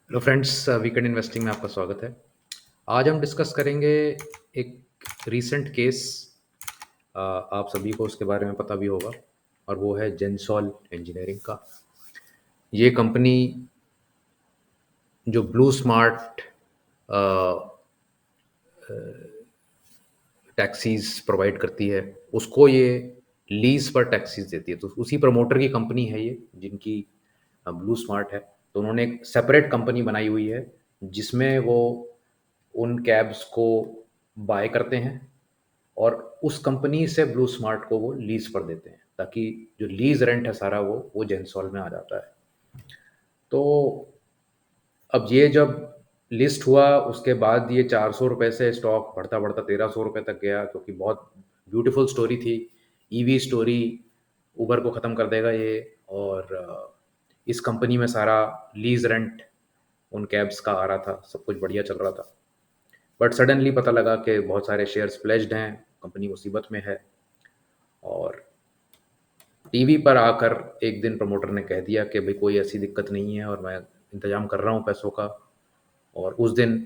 Hello friends, weekend investing में आपका स्वागत है। आज हम डिस्कस करेंगे एक रीसेंट केस। आप सभी को उसके बारे में पता भी होगा और वो है जेनसॉल इंजीनियरिंग का। ये कंपनी जो ब्लू स्मार्ट टैक्सीज प्रोवाइड करती है, उसको ये लीज पर टैक्सीज देती है। तो उसी प्रमोटर की कंपनी है ये, जिनकी ब्लू स्मार्ट है। तो उन्होंने एक सेपरेट कंपनी बनाई हुई है जिसमें वो उन कैब्स को बाय करते हैं और उस कंपनी से ब्लू स्मार्ट को वो लीज पर देते हैं, ताकि जो लीज रेंट है सारा वो जेनसॉल में आ जाता है। तो अब ये जब लिस्ट हुआ उसके बाद ये 400 रुपये से स्टॉक बढ़ता बढ़ता 1300 रुपये तक गया, क्योंकि बहुत ब्यूटीफुल स्टोरी थी। ईवी स्टोरी, उबर को ख़त्म कर देगा ये। और इस कंपनी में सारा लीज रेंट उन कैब्स का आ रहा था, सब कुछ बढ़िया चल रहा था। बट सडनली पता लगा कि बहुत सारे शेयर्स प्लेज्ड हैं, कंपनी मुसीबत में है। और टीवी पर आकर एक दिन प्रमोटर ने कह दिया कि भाई कोई ऐसी दिक्कत नहीं है और मैं इंतज़ाम कर रहा हूँ पैसों का। और उस दिन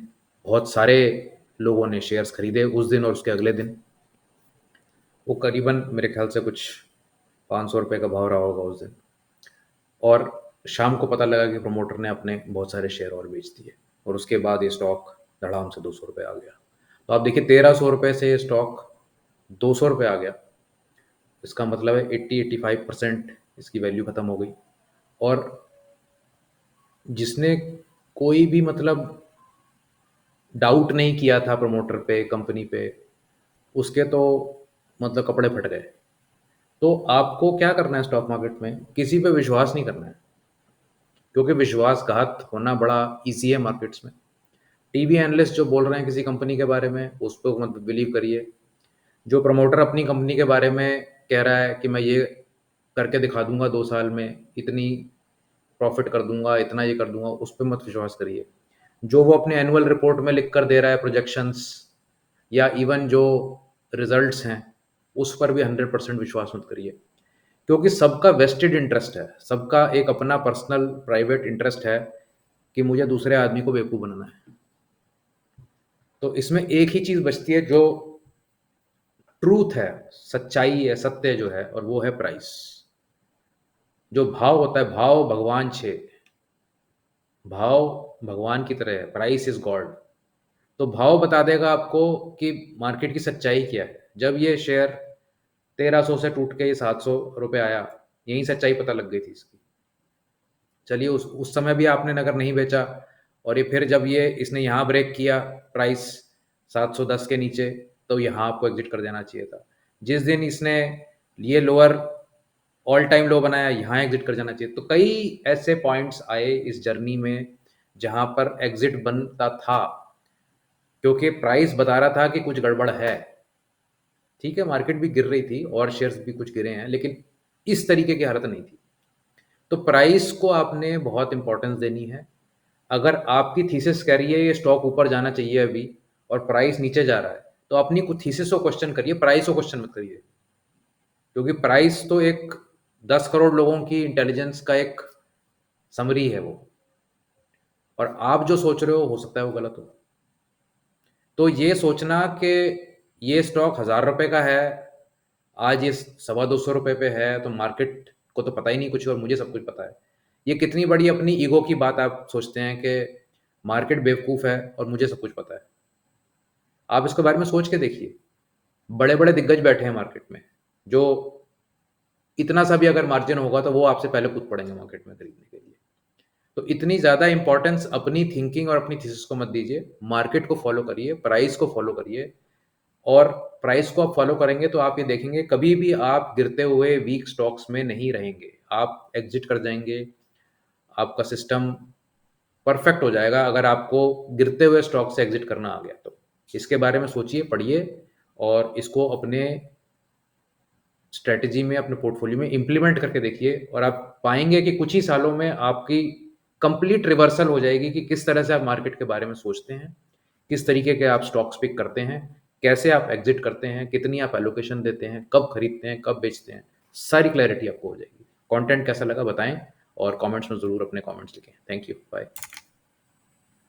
बहुत सारे लोगों ने शेयर्स खरीदे, उस दिन और उसके अगले दिन। वो करीबन मेरे ख्याल से कुछ 500 रुपये का भाव रहा होगा उस दिन। और शाम को पता लगा कि प्रमोटर ने अपने बहुत सारे शेयर और बेच दिए और उसके बाद ये स्टॉक धड़ाम से 200 रुपये आ गया। तो आप देखिए, 1300 रुपये से ये स्टॉक 200 रुपये आ गया। इसका मतलब है 80-85% इसकी वैल्यू ख़त्म हो गई। और जिसने कोई भी मतलब डाउट नहीं किया था प्रमोटर पे, कंपनी पे, उसके तो मतलब कपड़े फट गए। तो आपको क्या करना है स्टॉक मार्केट में? किसी पे विश्वास नहीं करना है, क्योंकि विश्वासघात होना बड़ा ईजी है मार्केट्स में। टीवी एनालिस्ट जो बोल रहे हैं किसी कंपनी के बारे में, उस पर मत बिलीव करिए। जो प्रमोटर अपनी कंपनी के बारे में कह रहा है कि मैं ये करके दिखा दूंगा 2 साल में, इतनी प्रॉफिट कर दूंगा, इतना ये कर दूंगा, उस पर मत विश्वास करिए। जो वो अपने एनुअल रिपोर्ट में लिख कर दे रहा है, प्रोजेक्शंस या इवन जो रिजल्ट्स हैं, उस पर भी 100% विश्वास मत करिए। क्योंकि सबका वेस्टेड इंटरेस्ट है, सबका एक अपना पर्सनल प्राइवेट इंटरेस्ट है कि मुझे दूसरे आदमी को बेवकूफ़ बनाना है। तो इसमें एक ही चीज़ बचती है जो ट्रूथ है, सच्चाई है, सत्य जो है, और वो है प्राइस। जो भाव होता है, भाव भगवान छे, भाव भगवान की तरह है, प्राइस इज गॉड। तो भाव बता देगा आपको कि मार्केट की सच्चाई क्या है। जब ये शेयर 1300 से टूट के ये 700 रुपये आया, यही सच्चाई पता लग गई थी इसकी। चलिए, उस समय भी आपने अगर नहीं बेचा, और ये फिर जब ये इसने यहाँ ब्रेक किया प्राइस 710 के नीचे, तो यहाँ आपको एग्जिट कर देना चाहिए था। जिस दिन इसने ये लोअर ऑल टाइम लो बनाया, यहाँ एग्जिट कर जाना चाहिए। तो कई ऐसे पॉइंट्स आए इस जर्नी में जहाँ पर एग्जिट बनता था, क्योंकि प्राइस बता रहा था कि कुछ गड़बड़ है। ठीक है, मार्केट भी गिर रही थी और शेयर्स भी कुछ गिरे हैं, लेकिन इस तरीके की हालत नहीं थी। तो प्राइस को आपने बहुत इंपॉर्टेंस देनी है। अगर आपकी थीसिस कह रही है ये स्टॉक ऊपर जाना चाहिए अभी और प्राइस नीचे जा रहा है, तो अपनी कुछ थीसिस को क्वेश्चन करिए, प्राइस को क्वेश्चन मत करिए। क्योंकि प्राइस तो एक 10 करोड़ लोगों की इंटेलिजेंस का एक समरी है वो, और आप जो सोच रहे हो सकता है वो गलत हो। तो ये सोचना कि ये स्टॉक 1000 रुपये का है, आज ये 225 पे है, तो मार्केट को तो पता ही नहीं कुछ और मुझे सब कुछ पता है, ये कितनी बड़ी अपनी ईगो की बात आप सोचते हैं कि मार्केट बेवकूफ़ है और मुझे सब कुछ पता है। आप इसके बारे में सोच के देखिए। बड़े बड़े दिग्गज बैठे हैं मार्केट में, जो इतना सा भी अगर मार्जिन होगा तो वो आपसे पहले कूद पड़ेंगे मार्केट में खरीदने के लिए। तो इतनी ज़्यादा इंपॉर्टेंस अपनी थिंकिंग और अपनी थीसिस को मत दीजिए। मार्केट को फॉलो करिए, प्राइस को फॉलो करिए। और प्राइस को आप फॉलो करेंगे तो आप ये देखेंगे कभी भी आप गिरते हुए वीक स्टॉक्स में नहीं रहेंगे, आप एग्जिट कर जाएंगे। आपका सिस्टम परफेक्ट हो जाएगा अगर आपको गिरते हुए स्टॉक से एग्जिट करना आ गया तो। इसके बारे में सोचिए, पढ़िए और इसको अपने स्ट्रेटजी में, अपने पोर्टफोलियो में इम्प्लीमेंट करके देखिए, और आप पाएंगे कि कुछ ही सालों में आपकी कंप्लीट रिवर्सल हो जाएगी कि किस तरह से आप मार्केट के बारे में सोचते हैं, किस तरीके के आप स्टॉक्स पिक करते हैं, कैसे आप एग्जिट करते हैं, कितनी आप एलोकेशन देते हैं, कब खरीदते हैं, कब बेचते हैं। सारी क्लैरिटी आपको हो जाएगी। कंटेंट कैसा लगा बताएं और कमेंट्स में ज़रूर अपने कमेंट्स लिखें। Thank you, bye.